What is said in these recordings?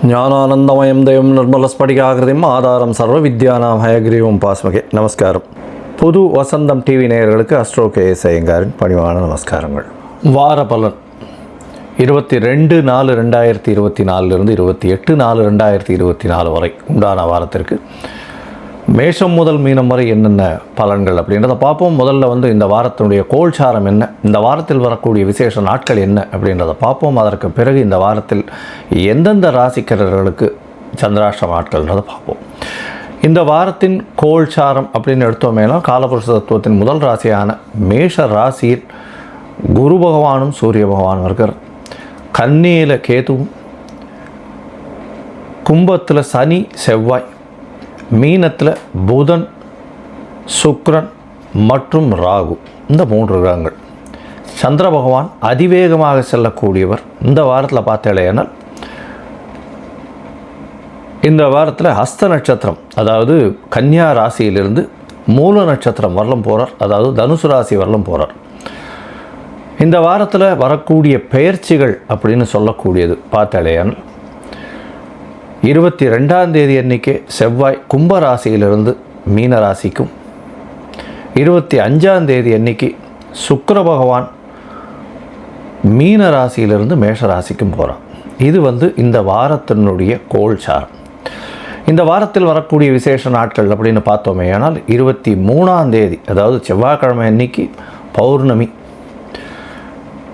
ஞானானந்தமயம் தேவம் நிர்மலஸ்படிகாகிருதிம் ஆதாரம் சர்வ வித்யானாம் ஹயக்ரீவம் பாஸ்மகே. நமஸ்காரம். புது வசந்தம் டிவி நேயர்களுக்கு அஸ்ட்ரோ கேஎஸ் ஐயங்காரின் பணிவான நமஸ்காரங்கள். வார பலன் 22/4/2024 28/4/2024 வரை உண்டான வாரத்திற்கு மேஷம் முதல் மீனம் வரை என்னென்ன பலன்கள் அப்படின்றத பார்ப்போம். முதல்ல இந்த வாரத்தினுடைய கோல்சாரம் என்ன, இந்த வாரத்தில் வரக்கூடிய விசேஷ நாட்கள் என்ன அப்படின்றத பார்ப்போம். அதற்கு பிறகு இந்த வாரத்தில் எந்தெந்த ராசிக்காரர்களுக்கு சந்திராஷ்டம நாட்கள்ன்றதை பார்ப்போம். இந்த வாரத்தின் கோல்சாரம் அப்படின்னு எடுத்தோமேனா காலபுருஷ தத்துவத்தின் முதல் ராசியான மேஷ ராசியில் குரு பகவானும் சூரிய பகவானும் இருக்கிறார். கன்னியில் கேதுவும், கும்பத்தில் சனி செவ்வாய், மீனத்தில் புதன் சுக்கிரன் மற்றும் ராகு, இந்த 3 கிரகங்கள். சந்திர பகவான் அதிவேகமாக செல்லக்கூடியவர். இந்த வாரத்தில் பார்த்தேனால் இந்த வாரத்தில் ஹஸ்த நட்சத்திரம், அதாவது கன்னியா ராசியிலிருந்து மூல நட்சத்திரம் வரலும் போகிறார், அதாவது தனுசு ராசி வரலும் போகிறார். இந்த வாரத்தில் வரக்கூடிய பெயர்ச்சிகள் அப்படின்னு சொல்லக்கூடியது பார்த்தேனால் 22ஆம் தேதி அன்றைக்கே செவ்வாய் கும்பராசியிலிருந்து மீன ராசிக்கும், 25ஆம் தேதி அன்றைக்கி சுக்கிர பகவான் மீன ராசியிலிருந்து மேஷ ராசிக்கும் போகிறான். இது இந்த வாரத்தினுடைய கோல்சாரம். இந்த வாரத்தில் வரக்கூடிய விசேஷ நாட்கள் அப்படின்னு பார்த்தோமே ஆனால் 23ஆம் தேதி, அதாவது செவ்வாய்க்கிழமை அன்னைக்கு பௌர்ணமி.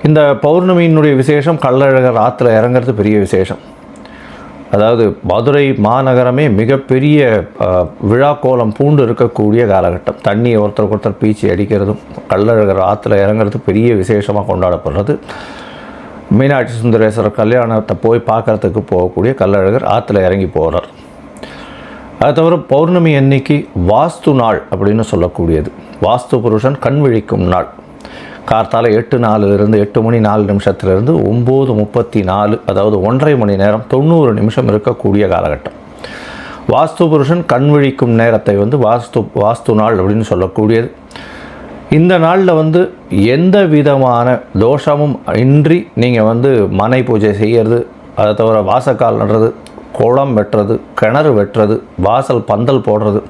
இந்த பௌர்ணமியினுடைய விசேஷம் கள்ளழகர் ஆற்றுல இறங்கிறது பெரிய விசேஷம். அதாவது மதுரை மாநகரமே மிகப்பெரிய விழாக்கோலம் பூண்டு இருக்கக்கூடிய காலகட்டம். தண்ணி ஒருத்தருக்கு ஒருத்தர் பீச்சி அடிக்கிறதும் கள்ளழகர் ஆற்றுல இறங்கிறது பெரிய விசேஷமாக கொண்டாடப்படுறது. மீனாட்சி சுந்தரேஸ்வரர் கல்யாணத்தை போய் பார்க்குறதுக்கு போகக்கூடிய கள்ளழகர் ஆற்றுல இறங்கி போகிறார். அது தவிர பௌர்ணமி அன்னைக்கு வாஸ்து நாள் அப்படின்னு சொல்லக்கூடியது. வாஸ்து புருஷன் கண் விழிக்கும் நாள். கார்த்தால 8:04 8 மணி 4 நிமிஷத்துலேருந்து 9:34, அதாவது 1.5 மணி நேரம் 90 நிமிஷம் இருக்கக்கூடிய காலகட்டம். வாஸ்து புருஷன் கண் விழிக்கும் நேரத்தை வாஸ்து நாள் அப்படின்னு சொல்லக்கூடியது. இந்த நாளில் எந்த விதமான தோஷமும் இன்றி நீங்கள் மனை பூஜை செய்கிறது, அதை தவிர வாசக்கால் நடுறது, குளம் வெட்டுறது, கிணறு வெட்டுறது, வாசல் பந்தல் போடுறது,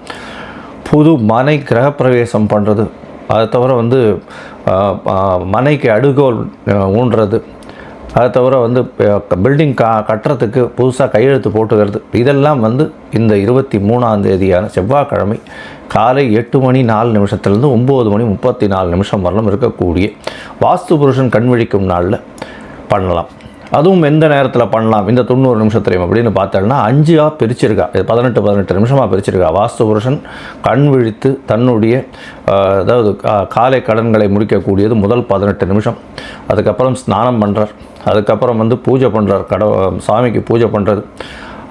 புது மனை கிரகப்பிரவேசம் பண்ணுறது, அதை தவிர மனைக்கு அடுகோல் ஊன்றது, அதை தவிர பில்டிங் கட்டுறதுக்கு புதுசாக கையெழுத்து போட்டுக்கிறது, இதெல்லாம் இந்த 23ஆம் தேதியான செவ்வாய்க்கிழமை காலை 8 மணி 4 நிமிஷத்துலேருந்து 9 மணி 34 நிமிஷம் வரலும் இருக்கக்கூடிய வாஸ்து புருஷன் கண் விழிக்கும் நாளில் பண்ணலாம். அதுவும் எந்த நேரத்தில் பண்ணலாம் இந்த 90 நிமிஷத்துலையும் அப்படின்னு பார்த்தோம்னா 5ஆக பிரிச்சிருக்கா. இது 18 நிமிஷமாக பிரிச்சிருக்கா. வாஸ்து புருஷன் கண் விழித்து தன்னுடைய அதாவது காலை கடன்களை முடிக்கக்கூடியது முதல் 18 நிமிஷம். அதுக்கப்புறம் ஸ்நானம் பண்ணுறார், அதுக்கப்புறம் பூஜை பண்ணுறார், சாமிக்கு பூஜை பண்ணுறது,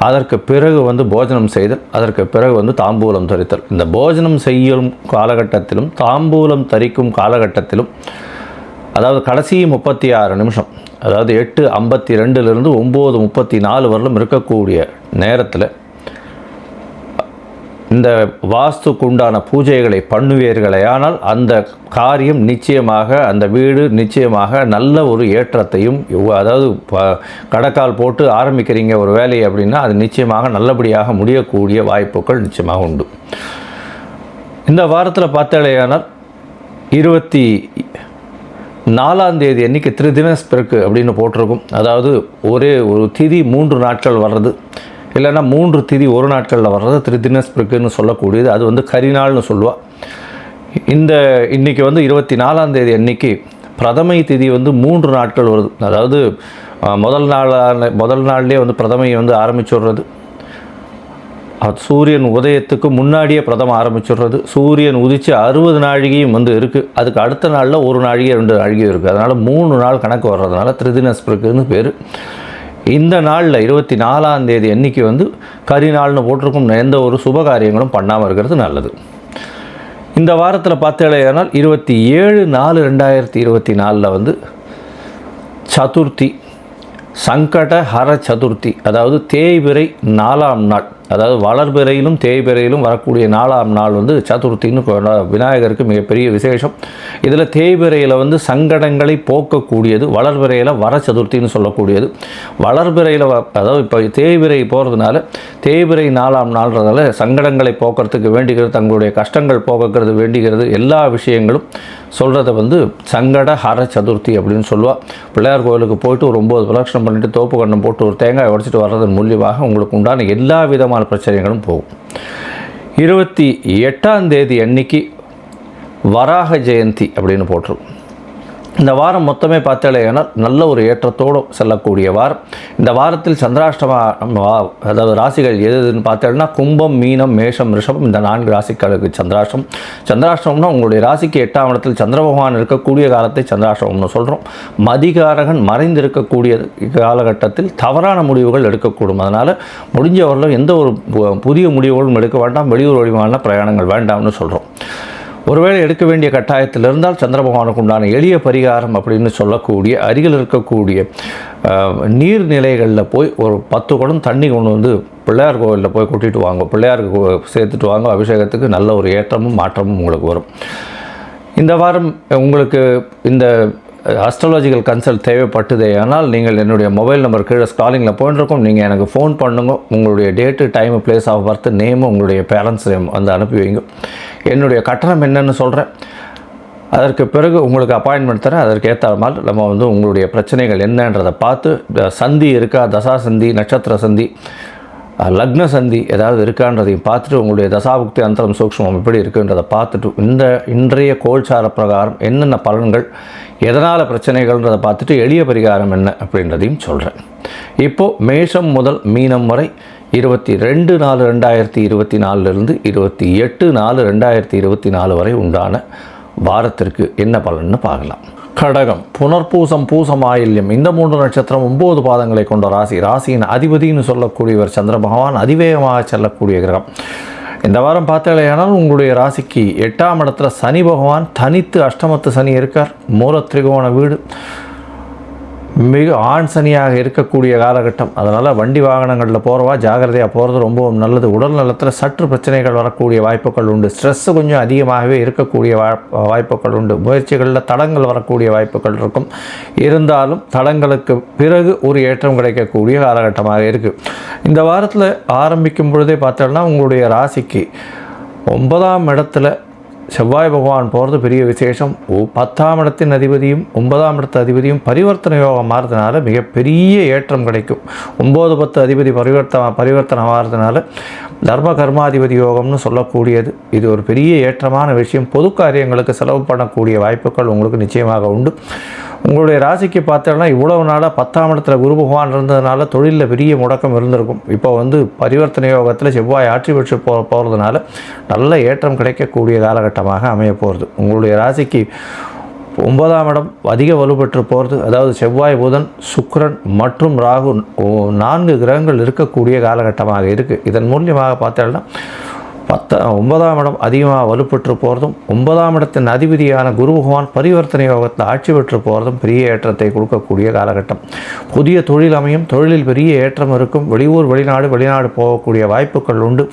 அதற்கு பிறகு போஜனம் செய்தல், அதற்கு பிறகு தாம்பூலம் தரித்தல். இந்த போஜனம் செய்யும் காலகட்டத்திலும் தாம்பூலம் தரிக்கும் காலகட்டத்திலும், அதாவது கடைசி 36 நிமிஷம், அதாவது 8:52 9:34 வரலும் இருக்கக்கூடிய நேரத்தில் இந்த வாஸ்துக்கு உண்டான பூஜைகளை பண்ணுவீர்களே ஆனால் அந்த காரியம் நிச்சயமாக, அந்த வீடு நிச்சயமாக நல்ல ஒரு ஏற்றத்தையும், அதாவது கடக்கால் போட்டு ஆரம்பிக்கிறீங்க ஒரு வேலையை அப்படின்னா அது நிச்சயமாக நல்லபடியாக முடியக்கூடிய வாய்ப்புகள் நிச்சயமாக உண்டு. இந்த வாரத்தில் பார்த்தாலேயானால் 24ஆம் தேதி அன்றைக்கி திரிதினஸ்பிறகு அப்படின்னு போட்டிருக்கும். அதாவது ஒரே ஒரு திதி 3 நாட்கள் வர்றது, இல்லைன்னா 3 திதி 1 நாட்களில் வர்றது திரிதினஸ்பிறகுன்னு சொல்லக்கூடியது. அது கரிநாள்னு சொல்லுவாள். இன்றைக்கி 24ஆம் தேதி அன்றைக்கி பிரதமை திதி 3 நாட்கள் வருது. அதாவது முதல் நாள்லேயே பிரதமை ஆரம்பிச்சுடுறது. சூரியன் உதயத்துக்கு முன்னாடியே பிரதமம் ஆரம்பிச்சுடுறது. சூரியன் உதித்து 60 நாழிகையும் இருக்குது. அதுக்கு அடுத்த நாளில் 1 நாழிகை 2 நாழிகையும் இருக்குது. அதனால் 3 நாள் கணக்கு வர்றதுனால திரிதினஸ்பிறகுன்னு பேர். இந்த நாளில் 24ஆம் தேதி அன்றைக்கி கரிநாள்னு போட்டிருக்கும். எந்த ஒரு சுப காரியங்களும் பண்ணாமல் இருக்கிறது நல்லது. இந்த வாரத்தில் பார்த்தேனால் 27/4/2024 சதுர்த்தி, சங்கட ஹர சதுர்த்தி, அதாவது தேய்பிறை 4ஆம் நாள். அதாவது வளர்பிறையிலும் தேய்பிறையிலும் வரக்கூடிய 4ஆம் நாள் வந்து சதுர்த்தின்னு விநாயகருக்கு மிகப்பெரிய விசேஷம். இதில் தேய்பிறையில் வந்து சங்கடங்களை போக்கக்கூடியது, வளர்பிறையில் வர சதுர்த்தின்னு சொல்லக்கூடியது. வளர்பிறையில் அதாவது இப்போ தேய்பிறை போகிறதுனால தேய்பிறை 4ஆம் நாள்ன்றதால சங்கடங்களை போக்குறதுக்கு வேண்டிக்கிறது, தங்களுடைய கஷ்டங்கள் போக்குறது வேண்டிக்கிறது, எல்லா விஷயங்களும் சொல்கிறத வந்து சங்கட ஹர சதுர்த்தி அப்படின்னு சொல்லுவாள். பிள்ளையார் கோவிலுக்கு போயிட்டு ஒரு 9 பிரதட்சணம் பண்ணிவிட்டு தோப்பு கண்ணம் போட்டு ஒரு தேங்காய் உடைச்சிட்டு வர்றதன் மூலியமாக உங்களுக்கு உண்டான எல்லா விதமான பிரச்சனைகளும் போகும். 28ஆம் தேதி அன்னைக்கு வராக ஜெயந்தி அப்படின்னு போட்டிருக்கும். இந்த வாரம் மொத்தமே பார்த்தாலேனால் நல்ல ஒரு ஏற்றத்தோடு செல்லக்கூடிய வாரம். இந்த வாரத்தில் சந்திராஷ்டம அதாவது ராசிகள் எதுன்னு பார்த்தோம்னா கும்பம், மீனம், மேஷம், ரிஷபம் இந்த 4 ராசிகளுக்கு சந்திராஷ்டம். சந்திராஷ்டமம்னா உங்களுடைய ராசிக்கு 8ஆம் இடத்தில் சந்திர பகவான் இருக்கக்கூடிய காலத்தை சந்திராஷ்டமம்னு சொல்கிறோம். மதிகாரகன் மறைந்து இருக்கக்கூடிய காலகட்டத்தில் தவறான முடிவுகள் எடுக்கக்கூடும். அதனால் முடிஞ்சவர்களும் எந்த ஒரு புதிய முடிவுகளும் எடுக்க வேண்டாம், வெளியூர் வழிமான பிரயாணங்கள் வேண்டாம்னு சொல்கிறோம். ஒருவேளை எடுக்க வேண்டிய கட்டாயத்தில் இருந்தால் சந்திர பகவானுக்கு உண்டான எளிய பரிகாரம் அப்படின்னு சொல்லக்கூடிய அருகில் இருக்கக்கூடிய நீர்நிலைகளில் போய் ஒரு 10 குடம் தண்ணி கொண்டு வந்து பிள்ளையார் கோவிலில் போய் கொட்டிட்டு வாங்க, பிள்ளையாருக்கு சேர்த்துட்டு வாங்க. அபிஷேகத்துக்கு நல்ல ஒரு ஏற்றமும் மாற்றமும் உங்களுக்கு வரும். இந்த வாரம் உங்களுக்கு இந்த அஸ்ட்ராலஜிக்கல் கன்சல்ட் தேவைப்பட்டதே ஆனால் நீங்கள் என்னுடைய மொபைல் நம்பர் கீழே ஸ்காலிங்கில் போயிட்டுருக்கோம். நீங்கள் எனக்கு ஃபோன் பண்ணுங்க. உங்களுடைய date, time, place of birth, name, உங்களுடைய பேரண்ட்ஸ் நேம் வந்து அனுப்பி வைங்க. என்னுடைய கட்டணம் என்னென்னு சொல்கிறேன். அதற்கு பிறகு உங்களுக்கு அப்பாயின்மெண்ட் தரேன். அதற்கு ஏற்ற மாதிரி நம்ம வந்து உங்களுடைய பிரச்சனைகள் என்னன்றதை பார்த்து, சந்தி இருக்கா, தசா சந்தி, நட்சத்திர சந்தி, லக்ன சந்தி ஏதாவது இருக்கான்றதையும் பார்த்துட்டு உங்களுடைய தசாபுக்தி அந்தரம் சூக்ஷ்மம் எப்படி இருக்குன்றதை பார்த்துட்டு இன்றைய கோல்சார பிரகாரம் என்னென்ன பலன்கள், எதனால் பிரச்சனைகள்ன்றதை பார்த்துட்டு எளிய பரிகாரம் என்ன அப்படின்றதையும் சொல்கிறேன். இப்போது மேஷம் முதல் மீனம் வரை 22/4/2024 28/4/2024 வரை உண்டான வாரத்திற்கு என்ன பலன்னு பார்க்கலாம். கடகம், புனர்பூசம், பூசம், ஆயில்யம் இந்த 3 நட்சத்திரம் 9 பாதங்களை கொண்ட ராசி. ராசியின் அதிபதினு சொல்லக்கூடியவர் சந்திர பகவான், அதிவேகமாக செல்லக்கூடிய கிரகம். இந்த வாரம் பார்த்தாலேயானால் உங்களுடைய ராசிக்கு 8ஆம் இடத்துல சனி பகவான் தனித்து அஷ்டமத்து சனி இருக்கார். மூலத்திரிகோண வீடு, மிக ஆண் சனியாக இருக்கக்கூடிய காலகட்டம். அதனால் வண்டி வாகனங்களில் போகிறவா ஜாகிரதையாக போகிறது ரொம்ப நல்லது. உடல் நலத்தில் சற்று பிரச்சனைகள் வரக்கூடிய வாய்ப்புகள் உண்டு. ஸ்ட்ரெஸ்ஸு கொஞ்சம் அதிகமாகவே இருக்கக்கூடிய வாய்ப்புகள் உண்டு. முயற்சிகளில் தடங்கள் வரக்கூடிய வாய்ப்புகள் இருக்கும். இருந்தாலும் தடங்களுக்கு பிறகு ஒரு ஏற்றம் கிடைக்கக்கூடிய காலகட்டமாக இருக்குது. இந்த வாரத்தில் ஆரம்பிக்கும் பொழுதே பார்த்தோம்னா உங்களுடைய ராசிக்கு 9ஆம் இடத்துல செவ்வாய் பகவான் போகிறது பெரிய விசேஷம். 10ஆம் இடத்தின் அதிபதியும் 9ஆம் இடத்து அதிபதியும் பரிவர்த்தனை யோகம் மாறுறதுனால மிகப்பெரிய ஏற்றம் கிடைக்கும். 9, 10 அதிபதி பரிவர்த்தனை மாறுறதுனால தர்ம கர்மாதிபதி யோகம்னு சொல்லக்கூடியது. இது ஒரு பெரிய ஏற்றமான விஷயம். பொது காரியங்களுக்கு செலவு பண்ணக்கூடிய வாய்ப்புகள் உங்களுக்கு நிச்சயமாக உண்டு. உங்களுடைய ராசிக்கு பார்த்தோம்னா இவ்வளவு நாளாக 10ஆம் இடத்துல குரு பகவான் இருந்ததுனால தொழிலில் பெரிய முடக்கம் இருந்திருக்கும். இப்போ வந்து பரிவர்த்தனை யோகத்தில் செவ்வாய் ஆட்சி பெற்று போகிறதுனால நல்ல ஏற்றம் கிடைக்கக்கூடிய காலகட்டமாக அமைய போகிறது. உங்களுடைய ராசிக்கு 9ஆம் இடம் அதிக வலுப்பெற்று போகிறது. அதாவது செவ்வாய், புதன், சுக்கிரன் மற்றும் ராகு 4 கிரகங்கள் இருக்கக்கூடிய காலகட்டமாக இருக்குது. இதன் மூலியமாக பார்த்தோம்னா 9ஆம் இடம் அதிகமாக வலுப்பெற்று போகிறதும் 9ஆம் இடத்தின் அதிபதியான குரு பகவான் பரிவர்த்தனை யோகத்தில் ஆட்சி பெற்று போகிறதும் பெரிய ஏற்றத்தை கொடுக்கக்கூடிய காலகட்டம். புதிய தொழில் அமையும். தொழிலில் பெரிய ஏற்றம் இருக்கும். வெளியூர், வெளிநாடு போகக்கூடிய வாய்ப்புகள் உண்டு.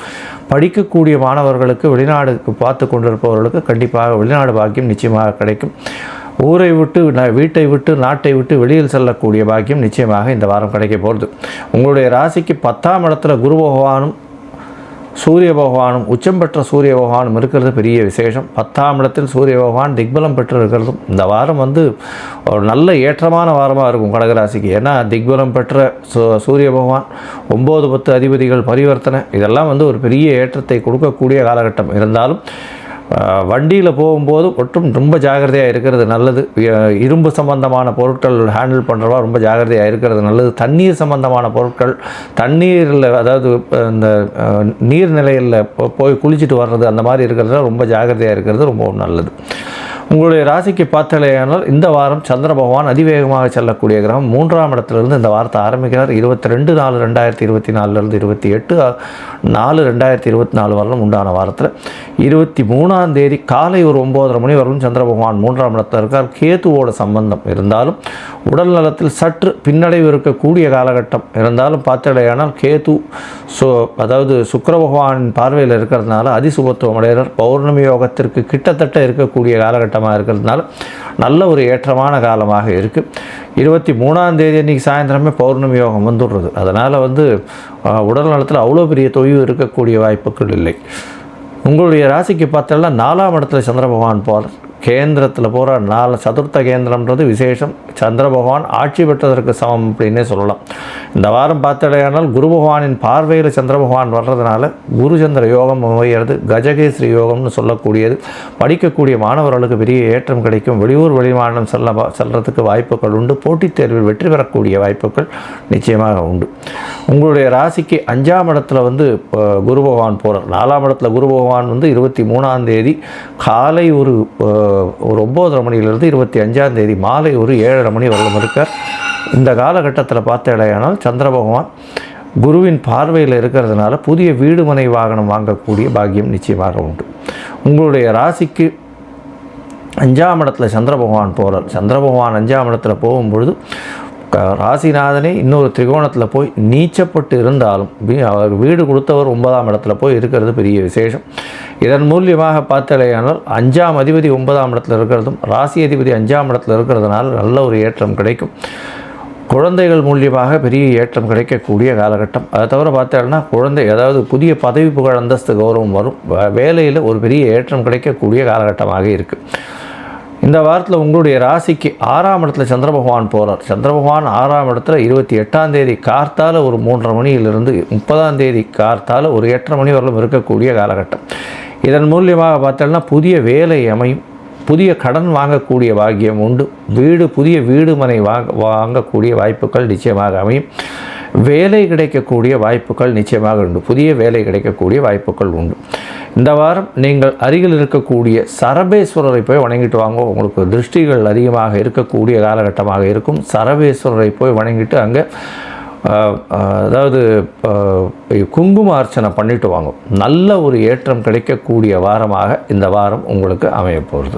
படிக்கக்கூடிய மாணவர்களுக்கு, வெளிநாடுக்கு பார்த்து கொண்டிருப்பவர்களுக்கு கண்டிப்பாக வெளிநாடு பாக்கியம் நிச்சயமாக கிடைக்கும். ஊரை விட்டு, வீட்டை விட்டு, நாட்டை விட்டு வெளியில் செல்லக்கூடிய பாக்கியம் நிச்சயமாக இந்த வாரம் கிடைக்க போகிறது. உங்களுடைய ராசிக்கு 10ஆம் இடத்துல குரு பகவானும் சூரிய பகவானும் உச்சம் பெற்ற சூரிய பகவானும் இருக்கிறது பெரிய விசேஷம். 10ஆம் இடத்தில் சூரிய பகவான் திக்பலம் பெற்று இருக்கிறதும் இந்த வாரம் வந்து ஒரு நல்ல ஏற்றமான வாரமாக இருக்கும் கடகராசிக்கு. ஏன்னா திக்பலம் பெற்ற சூரிய பகவான், 9, 10 அதிபதிகள் பரிவர்த்தனை, இதெல்லாம் வந்து ஒரு பெரிய ஏற்றத்தை கொடுக்கக்கூடிய காலகட்டம். இருந்தாலும் வண்டியில் போகும்போது ஒட்டும் ரொம்ப ஜாகிரதையாக இருக்கிறது நல்லது. இரும்பு சம்பந்தமான பொருட்கள் ஹேண்டில் பண்ணுறவா ரொம்ப ஜாகிரதையாக இருக்கிறது நல்லது. தண்ணீர் சம்பந்தமான பொருட்கள், தண்ணீரில் அதாவது இந்த நீர்நிலையில் போய் குளிச்சுட்டு வர்றது அந்த மாதிரி இருக்கிறதுல ரொம்ப ஜாகிரதையாக இருக்கிறது ரொம்ப நல்லது. உங்களுடைய ராசிக்கு பார்த்தாலேயானால் இந்த வாரம் சந்திர பகவான் அதிவேகமாக செல்லக்கூடிய கிரகம் 3ஆம் இடத்திலிருந்து இந்த வாரத்தை ஆரம்பிக்கிறார். 22/4/2024 28/4/2024 வரலும் உண்டான வாரத்தில் 23ஆம் தேதி காலை ஒரு 9:30 மணி வரலும் சந்திர பகவான் 3ஆம் இடத்தில் இருக்கார். கேதுவோட சம்பந்தம் இருந்தாலும் உடல் நலத்தில் சற்று பின்னடைவு இருக்கக்கூடிய காலகட்டம் இருந்தாலும் பார்த்தாலேயானால் கேது அதாவது சுக்கிர பகவானின் பார்வையில் இருக்கிறதுனால அதிசுபத்துவம் அடைகிறார். பௌர்ணமி யோகத்திற்கு கிட்டத்தட்ட இருக்கக்கூடிய காலகட்டமாக இருக்கிறதுனால நல்ல ஒரு ஏற்றமான காலமாக இருக்குது. 23ஆம் தேதி அன்றைக்கி சாயந்தரமே பௌர்ணமி யோகம் வந்துடுறது. அதனால் உடல் நலத்தில் அவ்வளோ பெரிய தொய்வு இருக்கக்கூடிய வாய்ப்புகள் இல்லை. உங்களுடைய ராசிக்கு பார்த்தோம்னா 4ஆம் இடத்துல சந்திர பகவான் போகிறார். கேந்திரத்தில் போகிற 4 சதுர்த்த கேந்திரம்ன்றது விசேஷம். சந்திர பகவான் ஆட்சி பெற்றதற்கு சமம் அப்படின்னே சொல்லலாம். இந்த வாரம் பார்த்தாலேயானால் குரு பகவானின் பார்வையில் சந்திர பகவான் வர்றதுனால குரு சந்திர யோகம் அமைகிறது. கஜகேஸ்ரீ யோகம்னு சொல்லக்கூடியது. படிக்கக்கூடிய மாணவர்களுக்கு பெரிய ஏற்றம் கிடைக்கும். வெளியூர் வெளிமாநிலம் செல்றதுக்கு வாய்ப்புகள் உண்டு. போட்டித் தேர்வில் வெற்றி பெறக்கூடிய வாய்ப்புகள் நிச்சயமாக உண்டு. உங்களுடைய ராசிக்கு 5ஆம் இடத்துல குரு பகவான் போகிறார். 4ஆம் இடத்துல குரு பகவான் 23ஆம் தேதி காலை ஒரு 9:30 மணியிலிருந்து 25ஆம் தேதி மாலை ஒரு 7:30 மணி வரலும் இருக்கார். இந்த காலகட்டத்தில் பார்த்தேடையானால் சந்திர பகவான் குருவின் பார்வையில் இருக்கிறதுனால புதிய வீடு மனை வாகனம் வாங்கக்கூடிய பாக்கியம் நிச்சயமாக உண்டு. உங்களுடைய ராசிக்கு 5ஆம் இடத்துல சந்திர பகவான் போகிறார். சந்திர பகவான் 5ஆம் இடத்துல போகும்பொழுது ராசிநாதனே இன்னொரு திரிகோணத்தில் போய் நீச்சப்பட்டு இருந்தாலும் அவர் வீடு கொடுத்தவர் 9ஆம் இடத்துல போய் இருக்கிறது பெரிய விசேஷம். இதன் மூலியமாக பார்த்தாலேயானால் 5ஆம் அதிபதி 9ஆம் இடத்துல இருக்கிறதும் ராசி அதிபதி 5ஆம் இடத்துல இருக்கிறதுனால நல்ல ஒரு ஏற்றம் கிடைக்கும். குழந்தைகள் மூலியமாக பெரிய ஏற்றம் கிடைக்கக்கூடிய காலகட்டம். அதை தவிர பார்த்தோம்னா அதாவது புதிய பதவி புகழ் அந்தஸ்து கௌரவம் வரும். வேலையில் ஒரு பெரிய ஏற்றம் கிடைக்கக்கூடிய காலகட்டமாக இருக்குது. இந்த வாரத்தில் உங்களுடைய ராசிக்கு 6ஆம் இடத்துல சந்திர பகவான் போகிறார். சந்திர பகவான் 6ஆம் இடத்துல 28ஆம் தேதி கார்த்தால ஒரு 3:30 மணியிலிருந்து 30ஆம் தேதி கார்த்தால ஒரு 8:30 மணி வரலும் இருக்கக்கூடிய காலகட்டம். இதன் மூலியமாக பார்த்தோம்னா புதிய வேலை அமையும். புதிய கடன் வாங்கக்கூடிய பாக்கியம் உண்டு. புதிய வீடு மனை வாங்கக்கூடிய வாய்ப்புகள் நிச்சயமாக அமையும். வேலை கிடைக்கக்கூடிய வாய்ப்புகள் நிச்சயமாக உண்டு. புதிய வேலை கிடைக்கக்கூடிய வாய்ப்புகள் உண்டு. இந்த வாரம் நீங்கள் அருகில் இருக்கக்கூடிய சரபேஸ்வரரை போய் வணங்கிட்டு வாங்க. உங்களுக்கு திருஷ்டிகள் அதிகமாக இருக்கக்கூடிய காலகட்டமாக இருக்கும். சரபேஸ்வரரை போய் வணங்கிட்டு அங்கே அதாவது குங்கும அர்ச்சனை பண்ணிட்டு வாங்க. நல்ல ஒரு ஏற்றம் கிடைக்கக்கூடிய வாரமாக இந்த வாரம் உங்களுக்கு அமைய போகிறது.